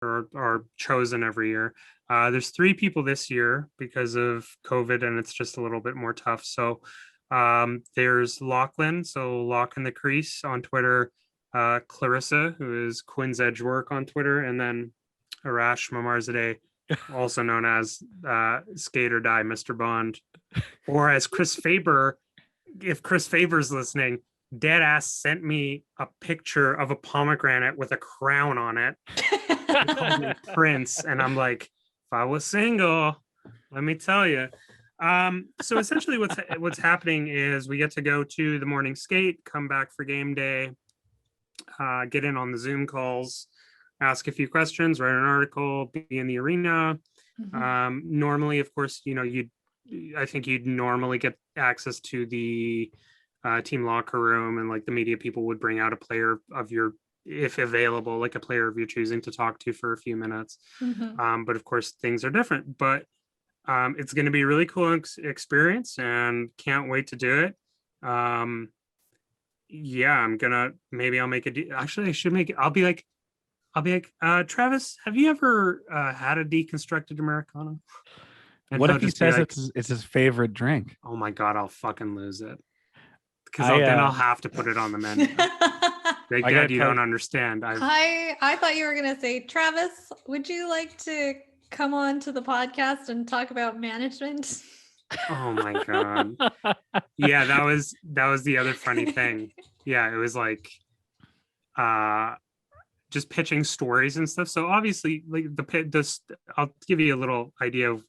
are chosen every year. There's 3 people this year because of COVID, and it's just a little bit more tough. So there's Lachlan, so Lock in the Crease on Twitter, Clarissa, who is Quinn's Edge Work on Twitter, and then Arash Mamarzadeh, also known as Skate or Die Mr. Bond, or as Chris Faber. If Chris Faber's listening, Deadass sent me a picture of a pomegranate with a crown on it. He called me Prince, and I'm like, if I was single, let me tell you. So essentially what's happening is we get to go to the morning skate, come back for game day, get in on the Zoom calls, ask a few questions, write an article, be in the arena. Normally, of course, I think you'd normally get access to the team locker room, and like the media people would bring out a player of your, if available, like a player of your choosing to talk to for a few minutes. But of course, things are different. But it's going to be a really cool experience, and can't wait to do it. Yeah, maybe I'll make actually I should make it. I'll be like, Travis, have you ever had a deconstructed Americano? And what if he says it's his favorite drink? Oh my God, I'll fucking lose it. Because then I'll have to put it on the menu. Big Dad, you don't understand. I thought you were going to say, Travis, would you like to come on to the podcast and talk about management? Oh my God. Yeah, that was the other funny thing. Yeah, it was like just pitching stories and stuff. So obviously, like I'll give you a little idea of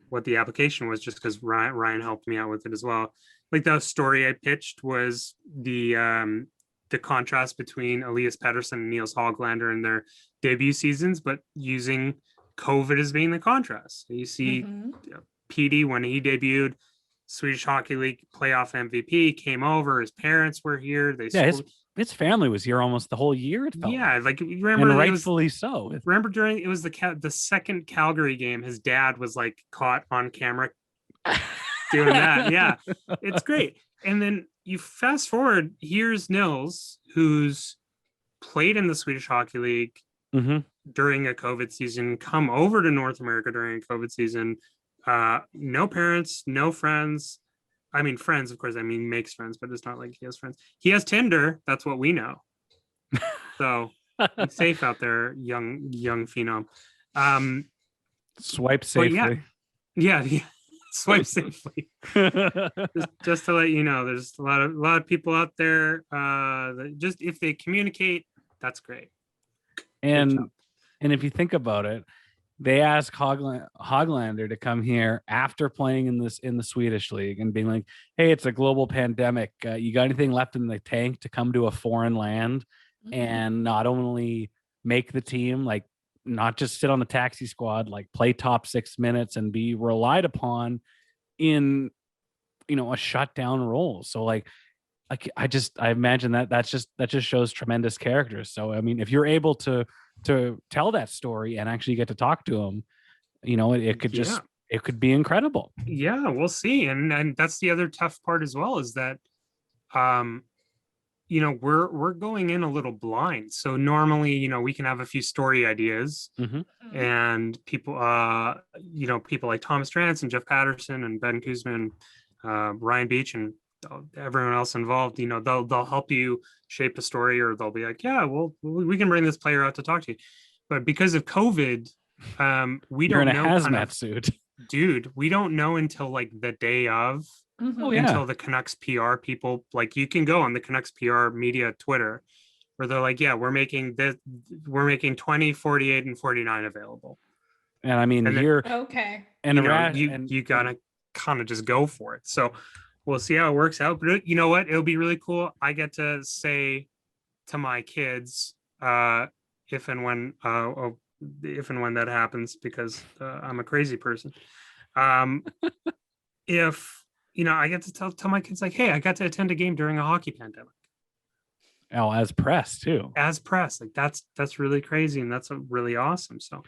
what the application was, just because Ryan helped me out with it as well. Like the story I pitched was the contrast between Elias Pettersson and Niels Hoglander in their debut seasons, but using COVID as being the contrast. You see PD when he debuted, Swedish Hockey League playoff MVP, came over, his parents were here. His family was here almost the whole year. It felt like remember, and rightfully so. Remember it was the second Calgary game, his dad was like caught on camera doing that. Yeah, it's great. And then you fast forward, here's Nils, who's played in the Swedish Hockey League during a COVID season, come over to North America during a COVID season. No parents, no friends. I mean, friends, of course, makes friends, but it's not like he has friends. He has Tinder. That's what we know. So it's safe out there, young phenom. Swipe safely. Yeah. Swipe safely. just to let you know, there's a lot of people out there that just, if they communicate, that's great. And if you think about it, they asked Hoglander to come here after playing in the Swedish league and being like, hey, it's a global pandemic. You got anything left in the tank to come to a foreign land and not only make the team, like not just sit on the taxi squad, like play top 6 minutes and be relied upon in, a shutdown role. So like I imagine that just shows tremendous characters. So, I mean, if you're able to tell that story and actually get to talk to him, it could be incredible. Yeah, we'll see. And that's the other tough part as well, is that we're going in a little blind. So normally, we can have a few story ideas and people people like Thomas Drance and Jeff Patterson and Ben Kuzman, Ryan Beach and everyone else involved, they'll help you shape a story, or they'll be like, yeah, well, we can bring this player out to talk to you. But because of COVID, we You're don't in a know hazmat suit. Dude, we don't know until like the day of, until the Canucks PR people, like you can go on the Canucks PR media Twitter where they're like, yeah, we're making 20, 48 and 49 available. And I mean, okay. And you gotta kind of just go for it. So we'll see how it works out. But you know what? It'll be really cool. I get to say to my kids, if and when that happens, because I'm a crazy person. If I get to tell my kids, like, hey, I got to attend a game during a hockey pandemic. Oh, as press too. As press, like that's really crazy, and that's really awesome. So,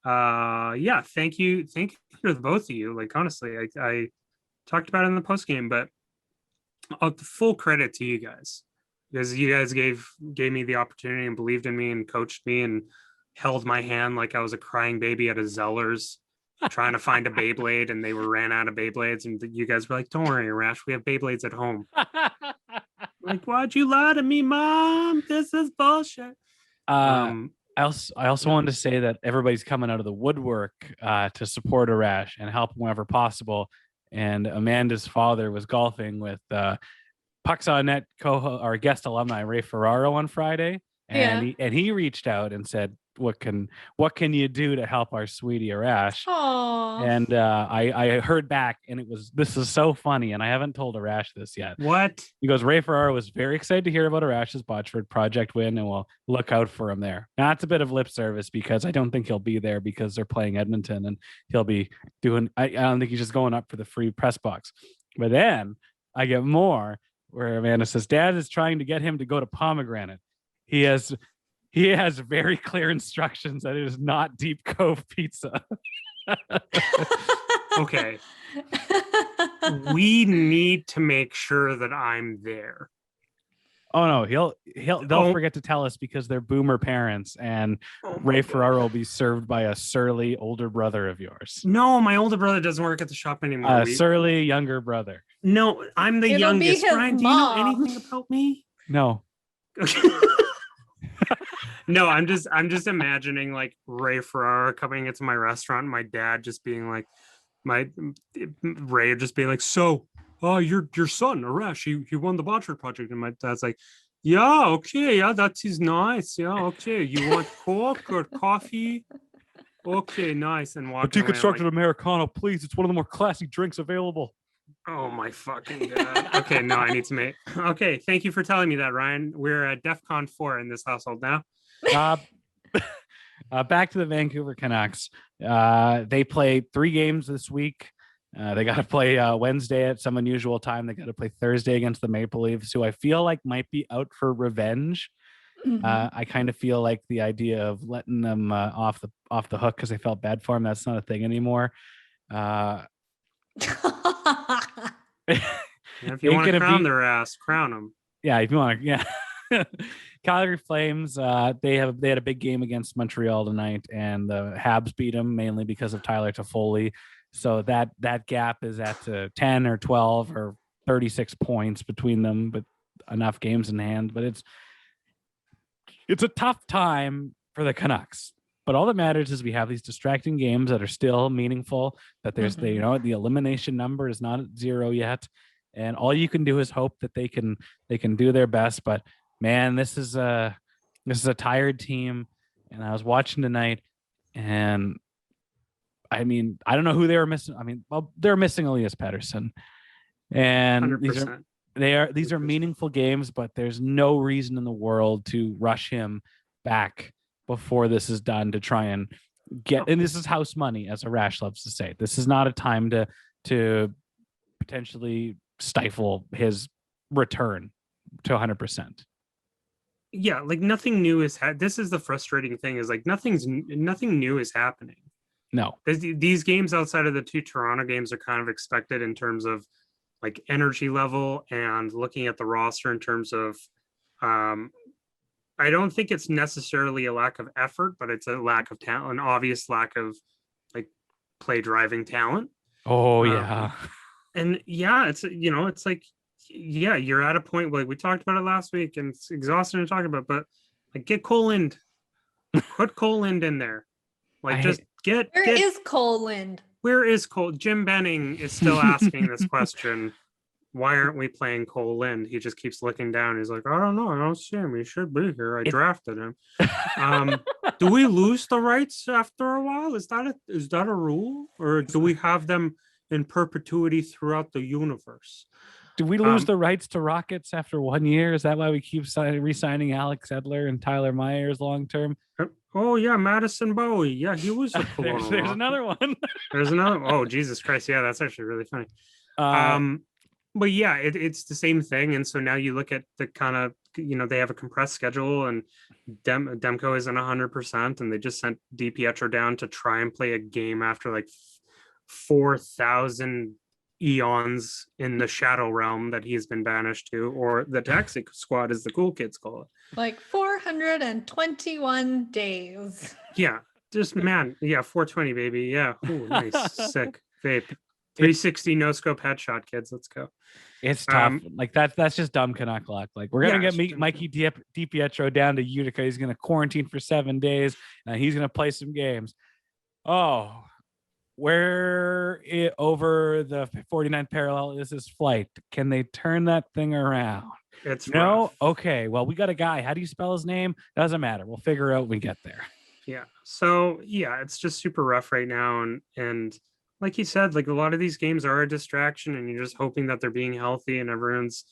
thank you to both of you. Like honestly, I talked about it in the post game, but full credit to you guys, because you guys gave me the opportunity and believed in me and coached me and held my hand like I was a crying baby at a Zeller's trying to find a Beyblade, and they ran out of Beyblades, and you guys were like, don't worry, Arash, we have Beyblades at home. Like, why'd you lie to me, Mom? This is bullshit. I also wanted to say that everybody's coming out of the woodwork to support Arash and help him whenever possible. And Amanda's father was golfing with Pucks on Net our guest alumni Ray Ferraro on Friday, and he reached out and said, what can you do to help our sweetie Arash? Aww. And I heard back, and this is so funny, and I haven't told Arash this yet. What? He goes, Ray Ferraro was very excited to hear about Arash's Botchford Project win, and we'll look out for him there. Now, it's a bit of lip service because I don't think he'll be there because they're playing Edmonton, and he'll be doing. I don't think he's just going up for the free press box. But then I get more where Amanda says, Dad is trying to get him to go to Pomegranate. He has very clear instructions that it is not Deep Cove Pizza. Okay. We need to make sure that I'm there. Oh no, they'll forget to tell us because they're boomer parents, and Ray Ferraro will be served by a surly older brother of yours. No, my older brother doesn't work at the shop anymore. Surly younger brother. No, I'm the youngest. Brian, do you know anything about me? No. No, I'm just imagining like Ray Ferraro coming into my restaurant and my dad just being like, Ray just being like, so your son Arash, he won the Botchford Project, and my dad's like, yeah, okay, yeah, that is nice, yeah, okay, you want Coke or coffee? Okay, nice. And walk. A deconstructed like, Americano, please. It's one of the more classy drinks available. Oh my fucking god. Okay, no, I need to make. Okay, thank you for telling me that, Ryan. We're at DEFCON 4 in this household now. Back to the Vancouver Canucks. They play 3 games this week. They got to play Wednesday at some unusual time. They got to play Thursday against the Maple Leafs, who I feel like might be out for revenge. Mm-hmm. I kind of feel like the idea of letting them off the hook because they felt bad for him, that's not a thing anymore. If you want to crown their ass, crown them. Yeah, if you want to. Yeah. Calgary Flames. They had a big game against Montreal tonight, and the Habs beat them mainly because of Tyler Toffoli. So that gap is at 10 or 12 or 36 points between them, but enough games in hand. But it's a tough time for the Canucks. But all that matters is we have these distracting games that are still meaningful, that there's the elimination number is not at 0 yet. And all you can do is hope that they can do their best. But man, this is a tired team. And I was watching tonight, and I mean, I don't know who they were missing. I mean, well, they're missing Elias Pettersson. And 100%. these are meaningful games, but there's no reason in the world to rush him back before this is done to try and get, and this is house money, as Arash loves to say. This is not a time to potentially stifle his return to 100%. Yeah, like nothing new is this is the frustrating thing, is like nothing new is happening. No, these games outside of the 2 Toronto games are kind of expected in terms of like energy level and looking at the roster in terms of I don't think it's necessarily a lack of effort, but it's a lack of talent, an obvious lack of like play driving talent. Oh yeah. And yeah, it's like, yeah, you're at a point like we talked about it last week, and it's exhausting to talk about, but like get Cole Lind, put Cole Lind in there. Like Where is Cole Lind? Where is Cole? Jim Benning is still asking this question. Why aren't we playing Cole Lind? He just keeps looking down. He's like, I don't know. I don't see him. He should be here. I drafted him. Do we lose the rights after a while? Is that a rule? Or do we have them in perpetuity throughout the universe? Do we lose the rights to Rockets after 1 year? Is that why we keep re-signing Alex Edler and Tyler Myers long term? Oh yeah, Madison Bowie. Yeah, he was a there's another one. There's another. Oh Jesus Christ! Yeah, that's actually really funny. But yeah, it's the same thing. And so now you look at the kind of, they have a compressed schedule, and Demko isn't 100%, and they just sent DiPietro down to try and play a game after like 4,000 eons in the shadow realm that he's been banished to, or the taxi squad, as the cool kids call it. Like 421 days. Yeah, just man. Yeah, 420, baby. Yeah. Ooh, nice. Sick. Vape. 360 no scope headshot, kids. Let's go. It's tough. Like that's just dumb Canuck luck. Like we're gonna get Mikey DiPietro down to Utica. He's gonna quarantine for 7 days and he's gonna play some games. Oh, where over the 49th parallel is his flight? Can they turn that thing around? It's no. rough. Okay. Well, we got a guy. How do you spell his name? Doesn't matter. We'll figure out when we get there. Yeah. So yeah, it's just super rough right now, and like you said, like a lot of these games are a distraction, and you're just hoping that they're being healthy and everyone's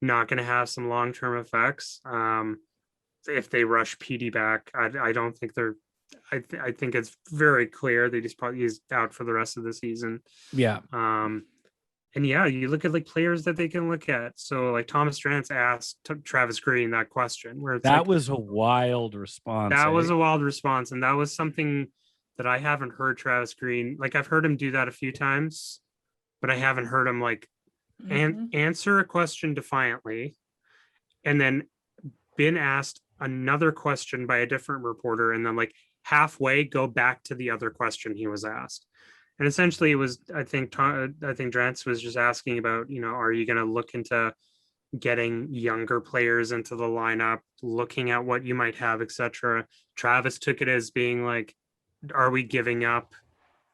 not going to have some long-term effects. If they rush PD back, I don't think they're. I think it's very clear that he's out for the rest of the season. Yeah. And yeah, you look at like players that they can look at. So like Thomas Drance asked Travis Green that question, where that was a wild response. That was a wild response, and that was something that I haven't heard Travis Green. Like I've heard him do that a few times, but I haven't heard him like answer a question defiantly, and then been asked another question by a different reporter, and then like halfway go back to the other question he was asked. And essentially it was, I think Drance was just asking about, are you going to look into getting younger players into the lineup, looking at what you might have, etc. Travis took it as being like, are we giving up?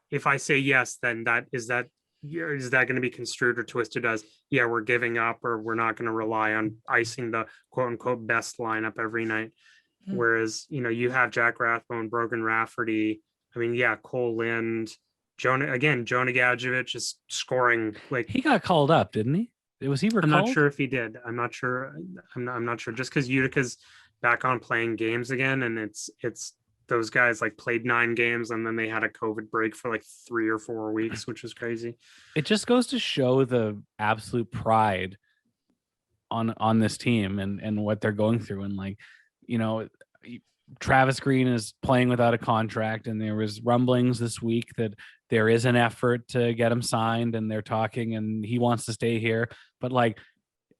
If I say yes, then is that going to be construed or twisted as, yeah, we're giving up, or we're not going to rely on icing the quote unquote best lineup every night. Mm-hmm. Whereas, you have Jack Rathbone, Brogan Rafferty. I mean, yeah, Cole Lind, Jonah Gadjevich is scoring. Like he got called up, didn't he? Was he recalled? I'm not sure if he did. I'm not sure. I'm not sure. Just because Utica's back on playing games again, and it's those guys like played 9 games and then they had a COVID break for like 3 or 4 weeks, which is crazy. It just goes to show the absolute pride on this team and what they're going through, and like Travis Green is playing without a contract, and there was rumblings this week that there is an effort to get him signed, and they're talking, and he wants to stay here. But like,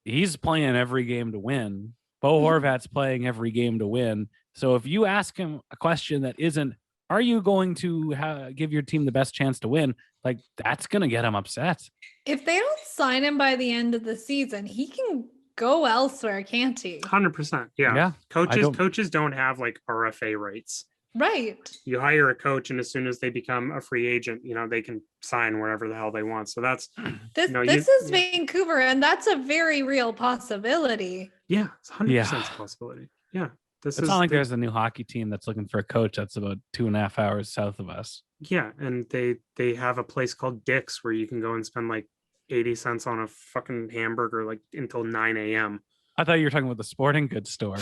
he's playing every game to win. Bo Horvat's playing every game to win. So if you ask him a question that isn't, are you going to give your team the best chance to win? Like, that's going to get him upset. If they don't sign him by the end of the season, he can go elsewhere, can't he? 100%. Yeah. Coaches don't have like RFA rates. Right. You hire a coach, and as soon as they become a free agent, they can sign wherever the hell they want. So that's this is Vancouver, and that's a very real possibility. Yeah, it's 100% a possibility. Yeah. It's not like there's a new hockey team that's looking for a coach that's about 2.5 hours south of us. Yeah, and they have a place called Dick's where you can go and spend like 80 cents on a fucking hamburger like until 9 a.m. I thought you were talking about the sporting goods store.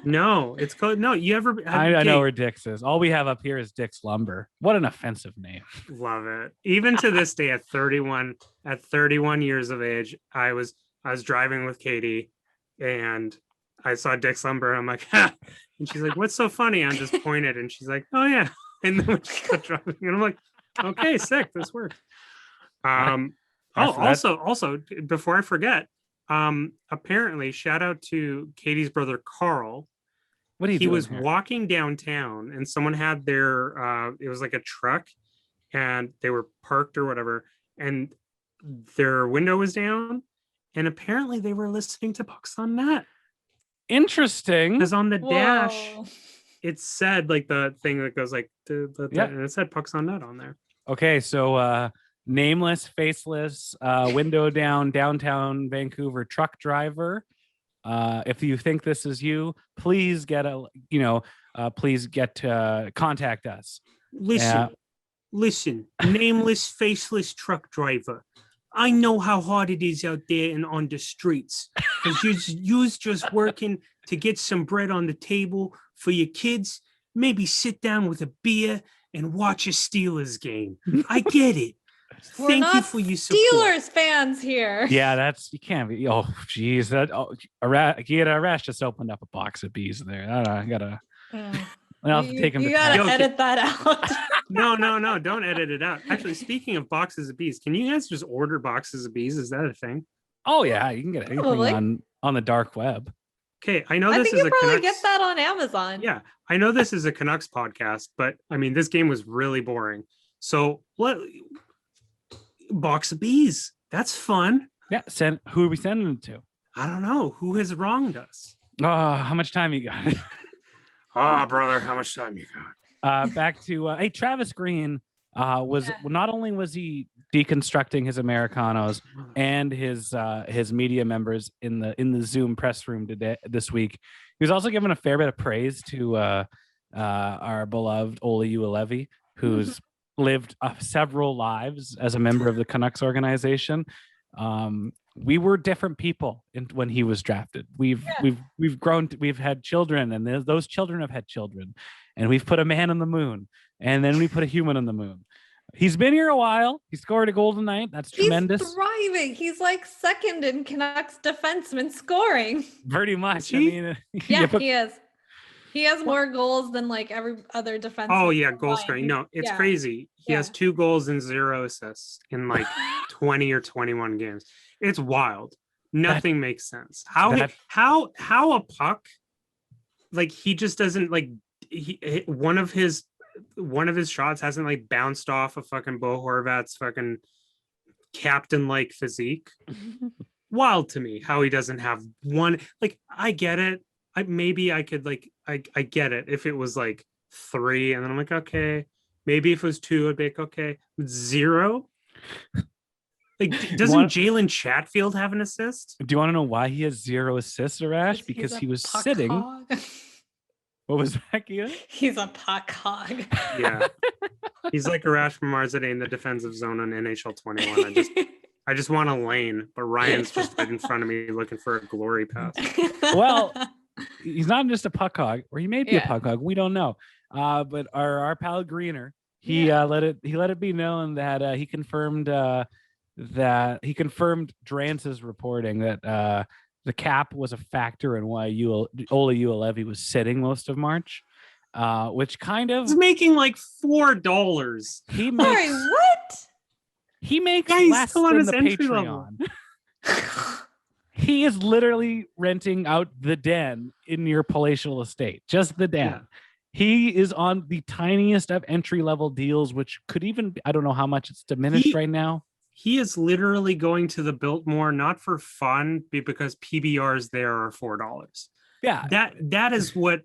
No, it's called I know where Dick's is. All we have up here is Dick's Lumber. What an offensive name. Love it. Even to this day, at 31 years of age, I was driving with Katie and I saw Dick's Lumber. I'm like, ha. And she's like, what's so funny? I just pointed and she's like, oh yeah. And then we just got driving and I'm like, okay, sick. This worked. Also, before I forget, apparently, shout out to Katie's brother Carl. What are you doing? He was walking downtown, and someone had their it was like a truck, and they were parked or whatever, and their window was down, and apparently they were listening to Pucks on Net. Interesting. Because on the dash, it said like the thing that goes like and it said Pucks on Net on there. Okay, so nameless, faceless, window down, downtown Vancouver truck driver. If you think this is you, please contact us. Listen, nameless, faceless truck driver. I know how hard it is out there and on the streets. Because you're just working to get some bread on the table for your kids. Maybe sit down with a beer and watch a Steelers game. I get it. We're not Steelers fans here. Yeah, you can't be. Oh, geez. Arash just opened up a box of bees there. I gotta. I'll take him. You gotta edit that out. No, don't edit it out. Actually, speaking of boxes of bees, can you guys just order boxes of bees? Is that a thing? Oh yeah, you can get anything on the dark web. okay, I know I this think is you a probably Canucks. get that on Amazon. Yeah, I know this is a Canucks podcast, but I mean, this game was really boring. So what? Box of bees. That's fun. Yeah, who are we sending it to? I don't know who has wronged us. Oh, how much time you got? Oh, brother, how much time you got? Back to hey, Travis Green was not only was he deconstructing his Americanos and his media members in the Zoom press room this week, he was also given a fair bit of praise to our beloved Olli Juolevi, who's lived several lives as a member of the Canucks organization. We were different people when he was drafted. We've grown. We've had children, and those children have had children, and we've put a man on the moon, and then we put a human on the moon. He's been here a while. He scored a goal tonight. That's tremendous. He's thriving. He's like second in Canucks defenseman scoring. Pretty much. I He- mean, Yeah, he is. He has more goals than like every other defenseman. Oh yeah, goal combined. scoring. No, it's Yeah. crazy. He has Yeah. 2 goals and 0 assists in like 20 or 21 games. It's wild. Nothing makes sense. How a puck, like he just doesn't like one of his shots hasn't like bounced off of fucking Bo Horvat's fucking captain like physique. Wild to me how he doesn't have one. Like I get it. Maybe I could like I get it if it was like 3 and then I'm like, okay, maybe if it was 2 I'd be like, okay. 0. Like doesn't Jalen Chatfield have an assist? do you want to know why he has 0 assists, Arash? Because he was sitting. Hog. What was that, Kia? He's a puck hog. Yeah. He's like Arash from Marzadeh in the defensive zone on NHL 21. I just want a lane, but Ryan's just right in front of me looking for a glory pass. Well, he's not just a puck hog, or he may be a Yeah. puck hog. We don't know. But our pal Greener, he let it be known that he confirmed Drance's reporting that the cap was a factor in why Olli Juolevi was sitting most of March, which kind of He's making like $4. he makes Sorry, what? he makes Yeah, he's less still on than his the entry level. Patreon. He is literally renting out the den in your palatial estate, just the den. Yeah. He is on the tiniest of entry level deals, which could even, I don't know how much it's diminished right now. He is literally going to the Biltmore not for fun, because PBRs there are $4. Yeah. That is what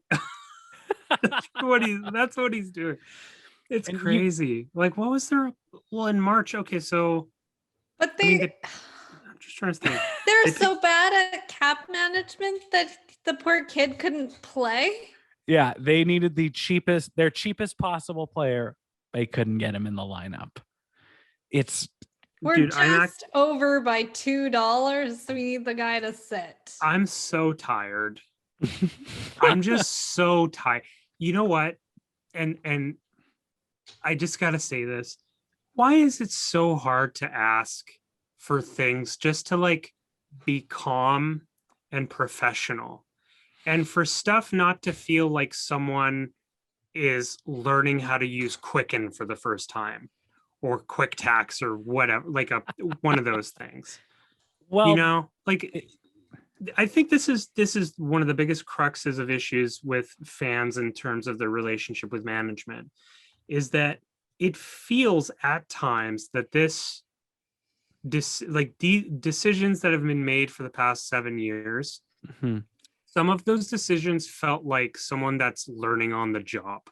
that's what he's doing. It's And crazy. Like what was there? Well, in March. Okay, so But I mean, they I'm just trying to think. they're it's- so bad at cap management that the poor kid couldn't play. Yeah. They needed their cheapest possible player. They couldn't get him in the lineup. It's We're Dude, just over by $2, so we need the guy to sit. I'm so tired. I'm just so tired. You know what? And I just gotta say this. Why is it so hard to ask for things just to like be calm and professional, and for stuff not to feel like someone is learning how to use Quicken for the first time, or Quick Tax, or whatever, like one of those things. well, You know, like I think this is one of the biggest cruxes of issues with fans in terms of their relationship with management, is that it feels at times that decisions that have been made for the past 7 years, Mhm. some of those decisions felt like someone that's learning on the job.